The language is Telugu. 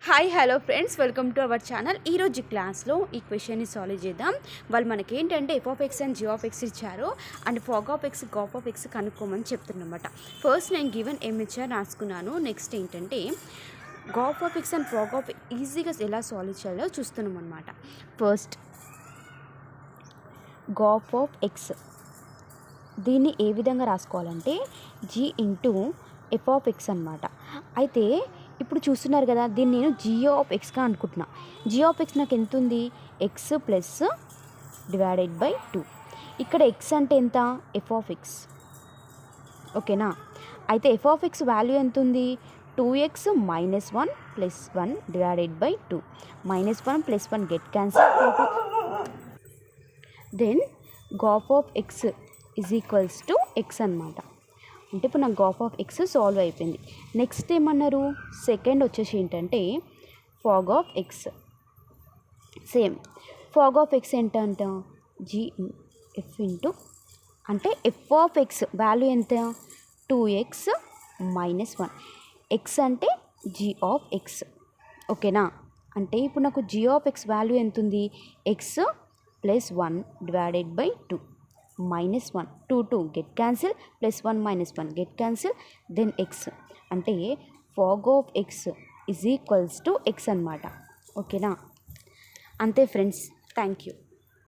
Hi hello friends, welcome to our channel. ఈరోజు క్లాస్లో ఈ క్వశ్చన్ని సాల్వ్ చేద్దాం. వాళ్ళు మనకి ఏంటంటే F of X and G of X ఇచ్చారు and fog of X gof of X కనుక్కోమని చెప్తున్నమాట. ఫస్ట్ నేను గివెన్ ఏమి ఇచ్చారు రాసుకున్నాను. నెక్స్ట్ ఏంటంటే gof of X and fog of ఈజీగా ఎలా సాల్వ్ చేయాలో చూస్తున్నాం అనమాట. ఫస్ట్ గాఫ్ ఆఫ్ ఎక్స్ దీన్ని ఏ విధంగా రాసుకోవాలంటే G into F of X అనమాట. అయితే ఇప్పుడు చూస్తున్నారు కదా, దీన్ని నేను జీ ఆఫ్ ఎక్స్గా అనుకుంటున్నా. జీ ఆఫ్ ఎక్స్ నాకు ఎంత ఉంది? X plus divided by 2. ఇక్కడ ఎక్స్ అంటే ఎంత? F of X. ఓకేనా? అయితే ఎఫ్ ఆఫ్ ఎక్స్ వాల్యూ ఎంత ఉంది? 2x minus 1 plus 1 divided by 2. -1 plus 1 get cancel. Then gof of X is equals to X అనమాట. అంటే ఇప్పుడు నాకు గాఫ్ ఆఫ్ ఎక్స్ సాల్వ్ అయిపోయింది. నెక్స్ట్ ఏమన్నారు? సెకండ్ వచ్చేసి ఏంటంటే fog of X. Same fog of X ఏంటంట? జీ ఎఫ్ ఇంటూ అంటే ఎఫ్ ఆఫ్ ఎక్స్ వాల్యూ ఎంత? 2x minus 1. ఎక్స్ అంటే జీ ఆఫ్ ఎక్స్. ఓకేనా? అంటే ఇప్పుడు నాకు జీ ఆఫ్ ఎక్స్ వాల్యూ ఎంత ఉంది? X plus 1 divided by 2. -1 2 get cancel, plus 1 -1 get cancel, then X. అంటే fog of X is equals to X అనమాట. ఓకేనా? అంతే ఫ్రెండ్స్, థ్యాంక్ యూ.